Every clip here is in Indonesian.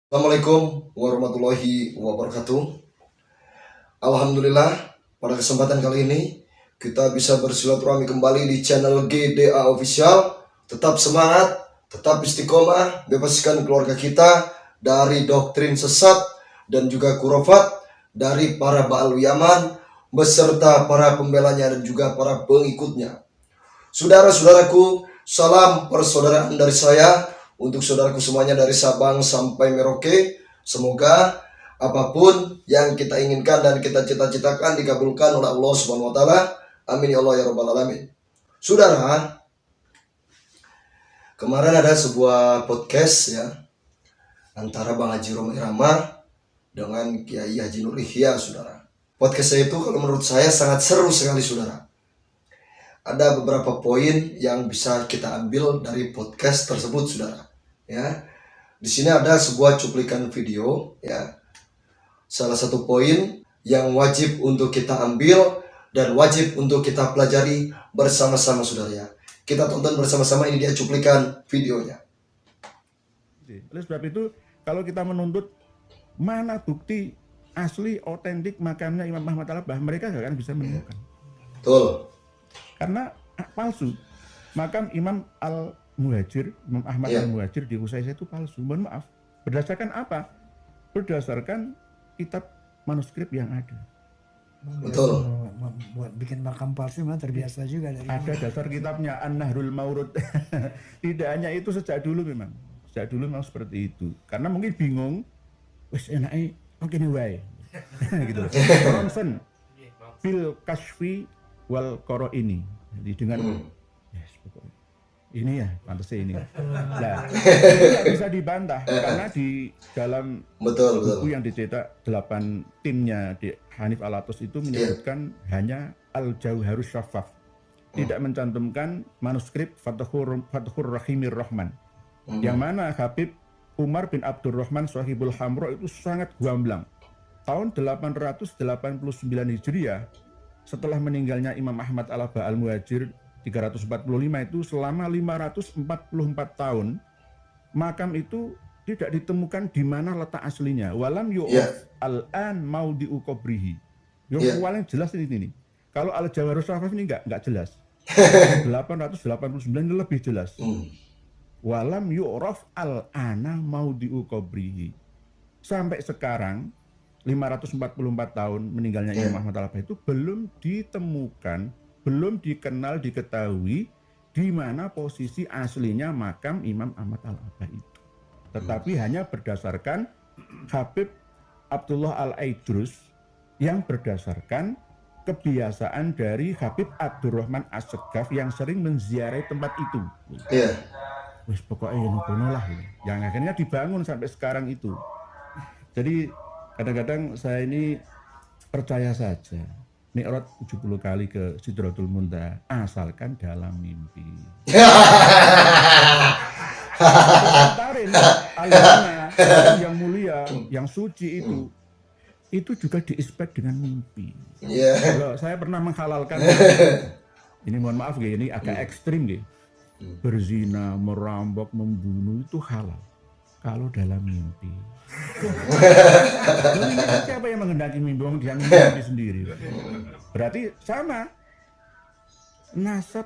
Assalamualaikum warahmatullahi wabarakatuh. Alhamdulillah, pada kesempatan kali ini kita bisa bersilaturahmi kembali di channel GDA Official. Tetap semangat, tetap istiqomah, bebaskan keluarga kita dari doktrin sesat dan juga kurafat dari para Ba'al Yaman beserta para pembelanya dan juga para pengikutnya. Saudara-saudaraku, salam persaudaraan dari saya untuk saudaraku semuanya dari Sabang sampai Merauke. Semoga apapun yang kita inginkan dan kita cita-citakan dikabulkan oleh Allah Subhanahu wa taala. Amin ya Allah ya rabbal alamin. Saudara, kemarin ada sebuah podcast ya antara Bang Haji Roma Irama dengan Kiai Haji Nur Ihya, saudara. Podcast saya itu kalau menurut saya sangat seru sekali, saudara. Ada beberapa poin yang bisa kita ambil dari podcast tersebut, saudara. Ya, di sini ada sebuah cuplikan video. Ya, salah satu poin yang wajib untuk kita ambil dan wajib untuk kita pelajari bersama-sama, saudara. Ya, kita tonton bersama-sama, ini dia cuplikan videonya. Oleh sebab itu, kalau kita menuntut mana bukti asli, otentik makamnya Imam Ahmad Al-Abbah, mereka gak akan bisa menemukan. Betul. Karena palsu. Makam Imam Al-Muhajir, Imam Ahmad Al-Muhajir di Usaisa itu palsu. Mohon maaf. Berdasarkan apa? Berdasarkan kitab manuskrip yang ada. Betul. Buat bikin makam palsu memang terbiasa juga dari ada dasar kitabnya An-Nahrul Maurud. Tidak hanya itu, sejak dulu memang seperti itu. Karena mungkin bingung, wis enake oke nih wae. Gitu. Ronson Bil Kashfi wal Qoro ini. Jadi dengan yes, pokoknya ini ya pantasnya ini. Nah, itu nggak bisa dibantah karena di dalam buku yang dicetak 8 timnya di Hanif Alatos itu menyebutkan hanya Al-Jauharus Syafaf. Tidak mencantumkan manuskrip Fathur Rahimir Rahman. Yang mana Habib Umar bin Abdurrahman Shahibul Hamro itu sangat gamblang. Tahun 889 Hijriah, setelah meninggalnya Imam Ahmad Al-Abbah Al-Muhajir 345 itu, selama 544 tahun makam itu tidak ditemukan di mana letak aslinya. Walam yu'raf al-an maudi'u qabrihi. Yang paling jelas ini. Kalau Al-Jauharus Syafaf ini enggak jelas. 889 ini lebih jelas. Walam yu'raf al-ana maudi'u qabrihi. Sampai sekarang 544 tahun meninggalnya Imam Ahmad Al-Abbah itu belum ditemukan, belum dikenal, diketahui di mana posisi aslinya makam Imam Ahmad Al-Abbah itu. Tetapi hanya berdasarkan Habib Abdullah Al-Aidrus yang berdasarkan kebiasaan dari Habib Abdurrahman As-Segaf yang sering menziarahi tempat itu. Wis pokoknya ini lah, yang akhirnya dibangun sampai sekarang itu. Jadi kadang-kadang saya ini percaya saja Mi'raj 70 kali ke Sidratul Muntaha asalkan dalam mimpi. Tarin al-Jannah yang mulia, yang suci itu juga diispek dengan mimpi. Kalau saya pernah menghalalkan, ini mohon maaf ini agak ekstrim gitu. Berzina, merampok, membunuh itu halal kalau dalam mimpi. Siapa yang menghendaki mimpi? Dia mimpi sendiri. Berarti sama. Nasab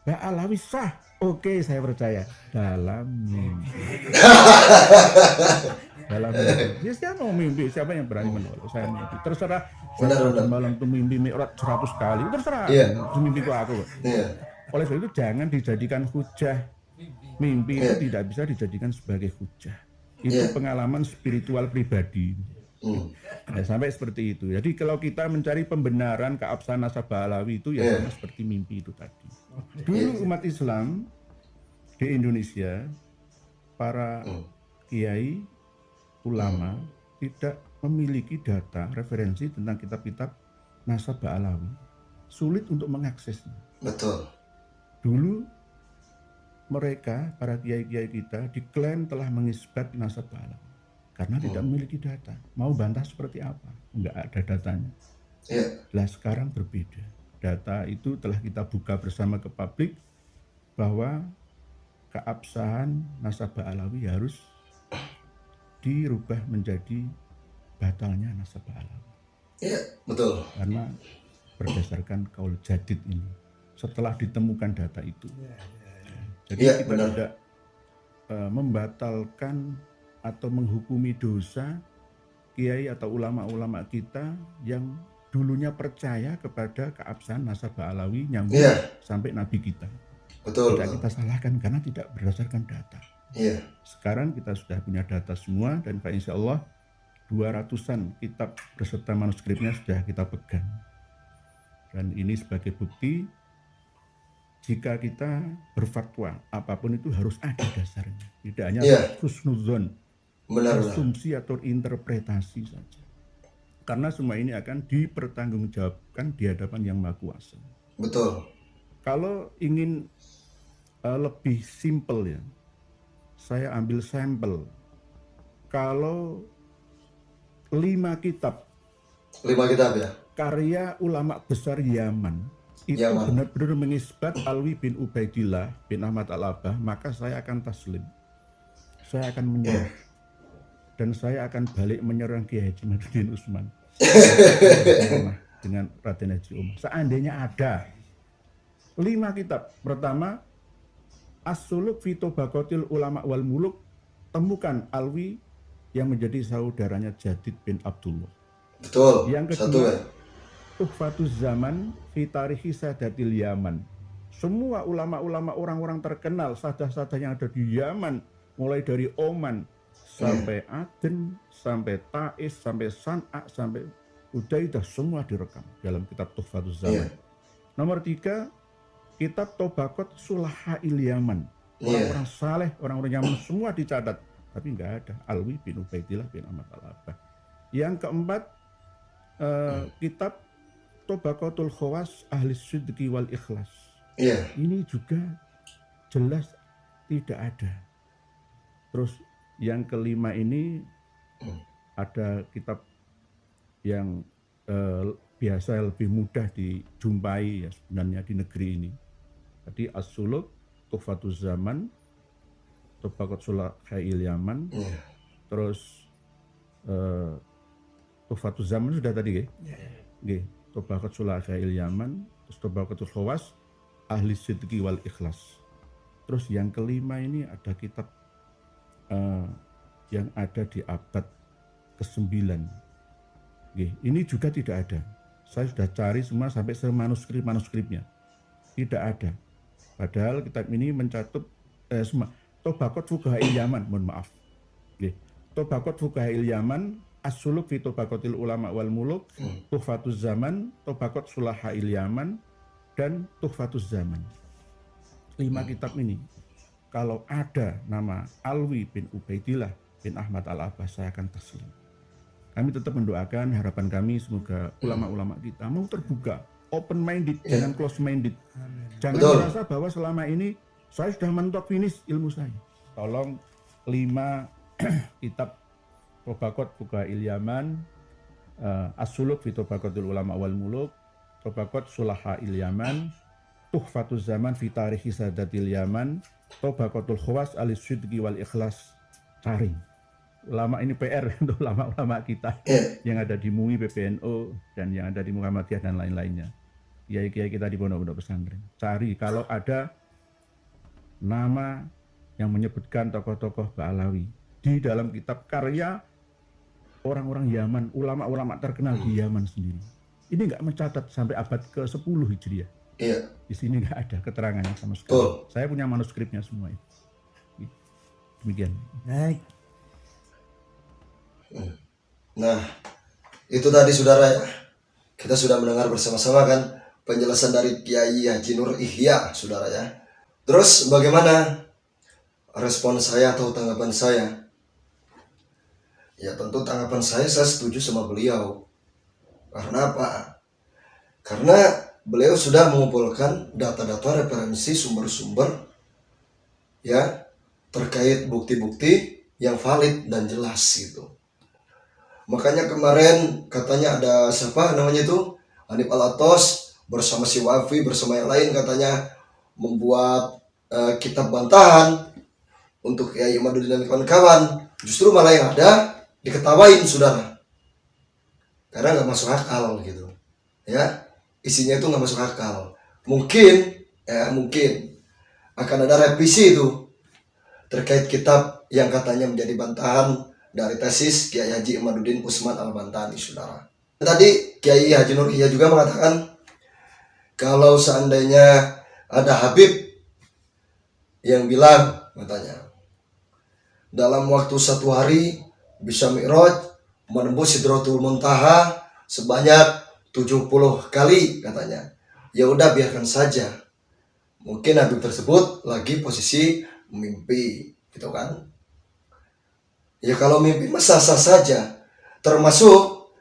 Ba'alawi sah. Oke, saya percaya. Dalam mimpi. Dalam mimpi. Ya, siapa mau mimpi? Siapa yang berani menolak? Saya mimpi. Terserah. Saya malam itu mimpi Mi'raj 100 kali. Terserah. Mimpi aku. Oleh sebab itu jangan dijadikan hujah. Mimpi itu tidak bisa dijadikan sebagai hujah. Itu pengalaman spiritual pribadi. Ya, sampai seperti itu. Jadi kalau kita mencari pembenaran keabsahan nasab Ba'alawi itu ya sama seperti mimpi itu tadi. Dulu umat Islam di Indonesia, para kiai, ulama tidak memiliki data referensi tentang kitab-kitab nasab Ba'alawi. Sulit untuk mengaksesnya. Betul. Dulu mereka, para kiai-kiai kita, diklaim telah mengisbat nasab Ba'alawi karena tidak memiliki data. Mau bantah seperti apa? Enggak ada datanya. Lah sekarang berbeda. Data itu telah kita buka bersama ke publik bahwa keabsahan nasab Ba'alawi harus dirubah menjadi batalnya nasabah alawi. Iya, betul. Karena berdasarkan kaul jadid ini, setelah ditemukan data itu. Jadi Iya, kita benar. tidak membatalkan atau menghukumi dosa kiai atau ulama-ulama kita yang dulunya percaya kepada keabsahan nasabah alawi nyambung Iya, sampai nabi kita. betul. Tidak kita salahkan karena tidak berdasarkan data. Iya, Sekarang kita sudah punya data semua dan insya Allah 200-an kitab beserta manuskripnya sudah kita pegang. Dan ini sebagai bukti jika kita berfatwa apapun itu harus ada dasarnya. Tidak hanya Iya. husnuzon, benar. asumsi atau interpretasi saja. Karena semua ini akan dipertanggungjawabkan di hadapan Yang Maha Kuasa. Betul. Kalau ingin lebih simpel ya, saya ambil sampel. Kalau 5 kitab 5 kitab ya. karya ulama besar Yaman itu Yaman. benar-benar mengisbat Alwi bin Ubaidillah bin Ahmad Al-Abbah, maka saya akan taslim. Saya akan menyerah. Dan saya akan balik menyerang Kiai Haji Madudin Usman dengan Raden Haji Umar. Seandainya ada 5 kitab. Pertama, As-Suluk fi Tobakotil Ulama wal Muluk, temukan Alwi yang menjadi saudaranya Jadid bin Abdullah. Betul. Yang Satu kedua, ya. Tuhfatuz Zaman fi Tarihi Sadatil Yaman. Semua ulama-ulama orang-orang terkenal, sadah-sadah yang ada di Yaman, mulai dari Oman sampai Aden, sampai Taiz, sampai San'a, sampai Udaidah, semua direkam dalam kitab Tuhfatuz Zaman. Nomor 3, kitab Tobakot Sulahail Yaman. Orang-orang saleh, orang-orang Yaman semua dicatat, tapi nggak ada Alwi bin Ubaidillah bin Ahmad Al-Abbah. Yang keempat, kitab Tobakotul Khawas Ahli Sidqi wal Ikhlas. Iya. Ini juga jelas tidak ada. Terus yang kelima ini ada kitab yang biasa lebih mudah dijumpai ya sebenarnya di negeri ini. Tadi As-Suluk, Tuhfatuz Zaman, Tobakot Sulahail Yaman, terus Tuhfatuz Zaman sudah tadi ya? Tobakot Sulahail Yaman, terus Tobakotul Khawas, Ahli Sidqi wal Ikhlas. Terus yang kelima ini ada kitab yang ada di abad ke-9. Ini juga tidak ada. Saya sudah cari semua sampai manuskripnya. Tidak ada. Padahal kitab ini mencakup Tobakot Fuqahail Yaman, mohon maaf. Tobakot Fuqahail Yaman, As-Suluk fi Tobakotil Ulama wal Muluk, Tuhfatuz Zaman, Tobakot Sulahail Yaman, dan Tuhfatuz Zaman. 5 kitab ini, kalau ada nama Alwi bin Ubaidillah bin Ahmad Al-Abbah, saya akan taslim. Kami tetap mendoakan, harapan kami semoga ulama-ulama kita mau terbuka, open minded, jangan close minded. Jangan merasa bahwa selama ini saya sudah mentok finish ilmu saya. Tolong 5 kitab Tobakot Fuqahail Yaman, As-Suluk fi Tobakotil Ulama wal Muluk, Tobakot Sulahail Yaman, Tuhfatuz Zaman fi Tarihi Sadatil Yaman, Tobakotul Khawas Ahli Sidqi wal Ikhlas. Cari. Ulama ini PR untuk ulama-ulama kita yang ada di MUI, PBNU, dan yang ada di Muhammadiyah dan lain-lainnya. Kiai-kiai kita di pondok-pondok pesantren. Cari kalau ada nama yang menyebutkan tokoh-tokoh Ba'alawi di dalam kitab karya orang-orang Yaman, ulama-ulama terkenal di Yaman sendiri. Ini nggak mencatat sampai abad ke-10 Hijriah. Iya. Di sini nggak ada keterangannya sama sekali. Saya punya manuskripnya semua itu. Demikian. Baik. Nah, itu tadi saudara ya. Kita sudah mendengar bersama-sama kan penjelasan dari Kiai Haji Nur Ihya, saudara ya. Terus bagaimana respon saya atau tanggapan saya? Ya tentu tanggapan saya setuju sama beliau. Karena apa? Karena beliau sudah mengumpulkan data-data referensi sumber-sumber ya terkait bukti-bukti yang valid dan jelas gitu. Makanya kemarin katanya ada siapa namanya itu Hanif Alatos bersama si Wafi bersama yang lain katanya membuat kitab bantahan untuk Kiai Imaduddin dan kawan-kawan, justru malah yang ada diketawain saudara, karena nggak masuk akal gitu ya, isinya itu nggak masuk akal. Mungkin akan ada revisi itu terkait kitab yang katanya menjadi bantahan dari tesis Kiai Haji Imaduddin Usman Al-Bantani saudara. Tadi Kiai Haji Nur Ihya juga mengatakan kalau seandainya ada Habib yang bilang katanya dalam waktu 1 hari bisa mi'raj menembus Sidratul Muntaha sebanyak 70 kali katanya. Ya udah biarkan saja. Mungkin Habib tersebut lagi posisi mimpi gitu kan. Ya kalau mimpi sah-sah saja, termasuk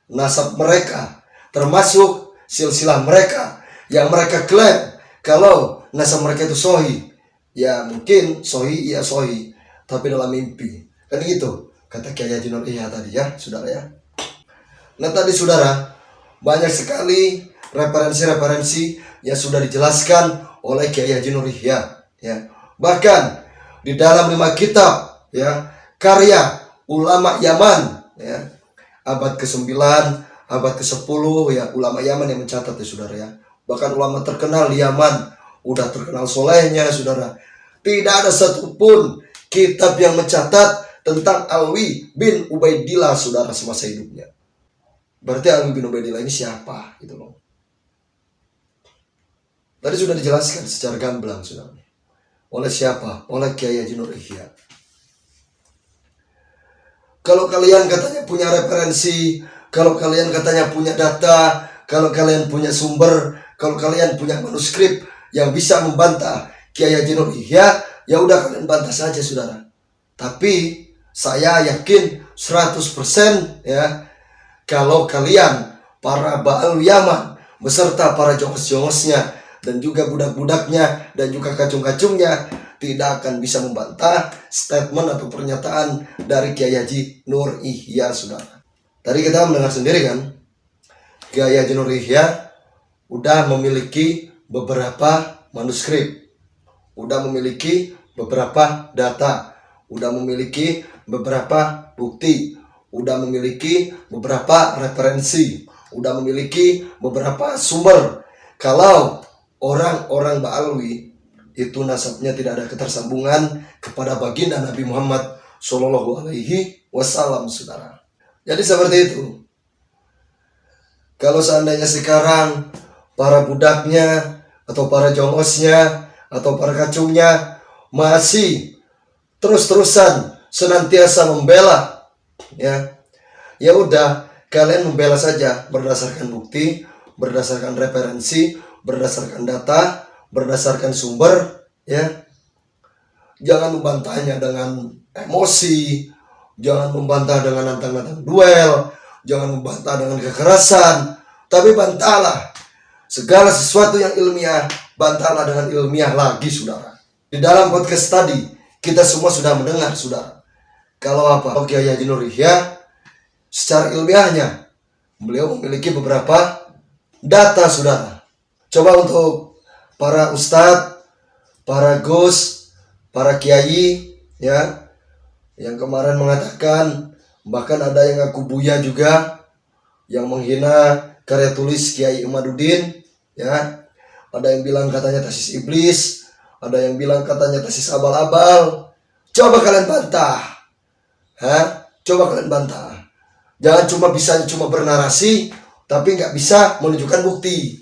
nasab mereka, termasuk silsilah mereka yang mereka klaim kalau nasab mereka itu sahih. Ya mungkin sahih, ya sahih, tapi dalam mimpi. Kan gitu kata Kiai Haji Nur Ihya tadi ya, saudara ya. Nah tadi saudara, banyak sekali referensi-referensi yang sudah dijelaskan oleh Kiai Haji Nur Ihya ya. Bahkan di dalam 5 kitab ya, karya ulama Yaman ya, abad ke-9, abad ke-10 ya, ulama Yaman yang mencatat ya saudara ya. Bahkan ulama terkenal di Yaman, udah terkenal solehnya saudara. Tidak ada satupun kitab yang mencatat tentang Alwi bin Ubaidillah saudara semasa hidupnya. Berarti Alwi bin Ubaidillah ini siapa gitu loh. Tadi sudah dijelaskan secara gamblang saudara. Oleh siapa? Oleh Kiai Haji Nur Ihya. Kalau kalian katanya punya referensi, kalau kalian katanya punya data, kalau kalian punya sumber, kalau kalian punya manuskrip yang bisa membantah Kiai Haji Nur Ihya, ya udah kalian bantah saja saudara. Tapi saya yakin 100% ya, kalau kalian para Ba'al Yaman beserta para jongos-jongosnya dan juga budak-budaknya dan juga kacung-kacungnya tidak akan bisa membantah statement atau pernyataan dari Kiai Haji Nur Ihya saudara. Tadi kita mendengar sendiri kan, Kiai Haji Nur Ihya udah memiliki beberapa manuskrip, udah memiliki beberapa data, udah memiliki beberapa bukti, udah memiliki beberapa referensi, udah memiliki beberapa sumber. Kalau orang-orang Ba'alwi itu nasabnya tidak ada ketersambungan kepada baginda Nabi Muhammad Shallallahu Alaihi Wasallam saudara. Jadi seperti itu. Kalau seandainya sekarang para budaknya atau para jongosnya atau para kacungnya masih terus-terusan senantiasa membela ya udah kalian membela saja berdasarkan bukti, berdasarkan referensi, berdasarkan data, berdasarkan sumber ya. Jangan membantahnya dengan emosi, jangan membantah dengan nantang-nantang duel, jangan membantah dengan kekerasan, tapi bantahlah segala sesuatu yang ilmiah, bantahlah dengan ilmiah lagi saudara. Di dalam podcast tadi kita semua sudah mendengar saudara, kalau apa Kiai Haji Nur Ihya secara ilmiahnya beliau memiliki beberapa data saudara. Coba untuk para ustadz, para gus, para kiai ya, yang kemarin mengatakan, bahkan ada yang ngaku buya juga, yang menghina karya tulis Kiai Imaduddin ya. Ada yang bilang katanya tesis iblis, ada yang bilang katanya tesis abal-abal. Coba kalian bantah, coba kalian bantah. Jangan cuma bernarasi tapi nggak bisa menunjukkan bukti.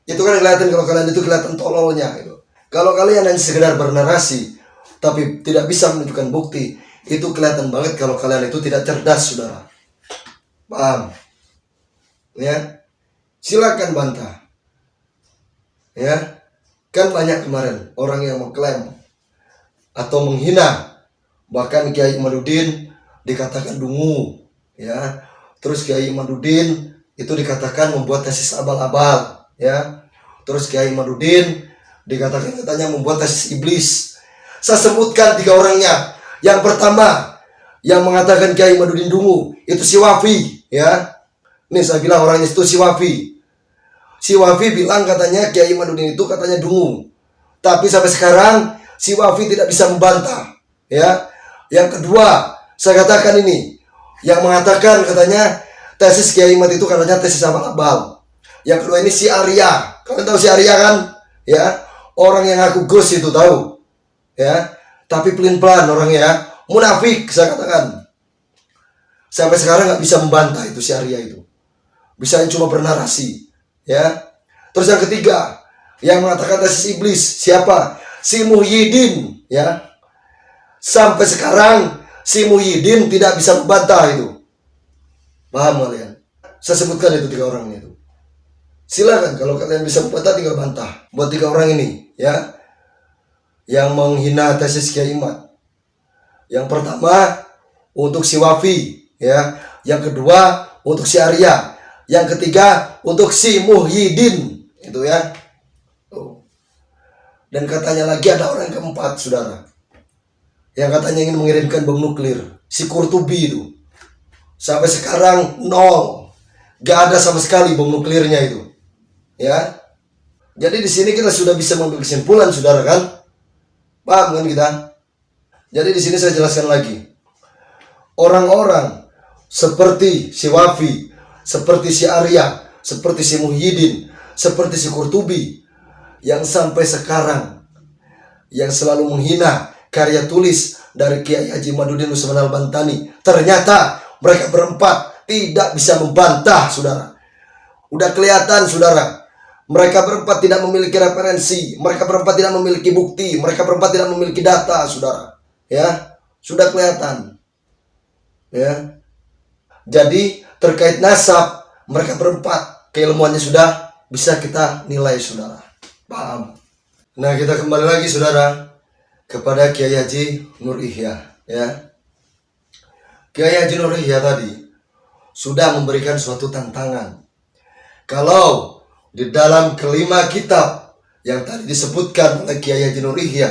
Itu kan kelihatan kalau kalian itu kelihatan tololnya gitu. Kalau kalian hanya sekedar bernarasi tapi tidak bisa menunjukkan bukti, itu kelihatan banget kalau kalian itu tidak cerdas saudara. Paham? Ya, silakan bantah. Ya, kan banyak kemarin orang yang mengklaim atau menghina, bahkan Kiai Imaduddin dikatakan dungu, ya. Terus Kiai Imaduddin itu dikatakan membuat tesis abal-abal, ya. Terus Kiai Imaduddin dikatakan katanya membuat tesis iblis. Saya sebutkan 3 orangnya. Yang pertama yang mengatakan Kiai Imaduddin dungu itu si Wafi, ya. Nih saya bilang orangnya itu si Wafi. Si Wafi bilang katanya Kiai Imaduddin itu katanya dungu. Tapi sampai sekarang si Wafi tidak bisa membantah. Ya. Yang kedua, saya katakan ini, yang mengatakan katanya tesis Kiai Imad itu katanya tesis abal-abal. Yang kedua ini si Arya. Kalian tahu si Arya kan? Ya, orang yang ngaku Gus itu tahu. Ya, tapi pelin-pelan orangnya ya. Munafik saya katakan. Sampai sekarang nggak bisa membantah itu si Arya itu. Bisa cuma bernarasi. Ya. Terus yang ketiga, yang mengatakan tesis iblis siapa? Si Muhyiddin, ya. Sampai sekarang si Muhyiddin tidak bisa membantah itu. Paham kalian? Saya sebutkan itu 3 orang itu. Silakan kalau kalian bisa membantah tinggal bantah. Buat 3 orang ini, ya. Yang menghina tesis Kiai Imad. Yang pertama untuk si Wafi, ya. Yang kedua untuk si Arya. Yang ketiga untuk si Muhyiddin, itu ya. Dan katanya lagi ada orang yang keempat, saudara, yang katanya ingin mengirimkan bom nuklir, si Qurtubi itu. Sampai sekarang 0, gak ada sama sekali bom nuklirnya itu, ya. Jadi di sini kita sudah bisa mengambil kesimpulan, saudara kan? Paham kan kita? Jadi di sini saya jelaskan lagi. Orang-orang seperti si Wafi, seperti si Arya, seperti si Muhyiddin, seperti si Qurtubi, yang sampai sekarang yang selalu menghina karya tulis dari Kiai Haji Imaduddin Usman Al-Bantani, ternyata mereka berempat tidak bisa membantah, saudara. Udah kelihatan, saudara. Mereka berempat tidak memiliki referensi, mereka berempat tidak memiliki bukti, mereka berempat tidak memiliki data, saudara. Ya, sudah kelihatan. Ya. Jadi terkait nasab, mereka berempat keilmuannya sudah bisa kita nilai, saudara. Paham? Nah, kita kembali lagi, saudara, kepada Kiai Haji Nur Ihya, ya. Kiai Haji Nur Ihya tadi sudah memberikan suatu tantangan. Kalau di dalam kelima kitab yang tadi disebutkan oleh Kiai Haji Nur Ihya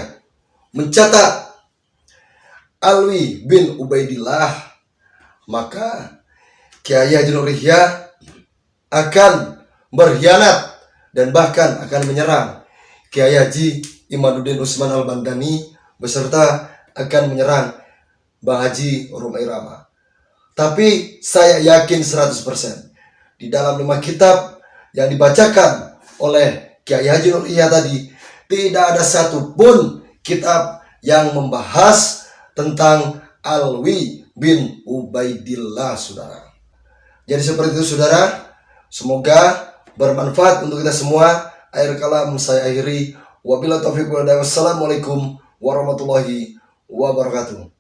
mencatat Alwi bin Ubaidillah, maka Kiai Haji Nur Ihya akan berkhianat dan bahkan akan menyerang Kiai Haji Imaduddin Usman Al-Bantani beserta akan menyerang Bang Haji Rumai Rama. Tapi saya yakin 100% di dalam 5 kitab yang dibacakan oleh Kiai Haji Nur Ihya tadi tidak ada satupun kitab yang membahas tentang Alwi bin Ubaidillah, saudara. Jadi seperti itu, saudara. Semoga bermanfaat untuk kita semua. Akhir kalam saya akhiri. Wabillahi taufiq wal hidayah. Wassalamualaikum warahmatullahi wabarakatuh.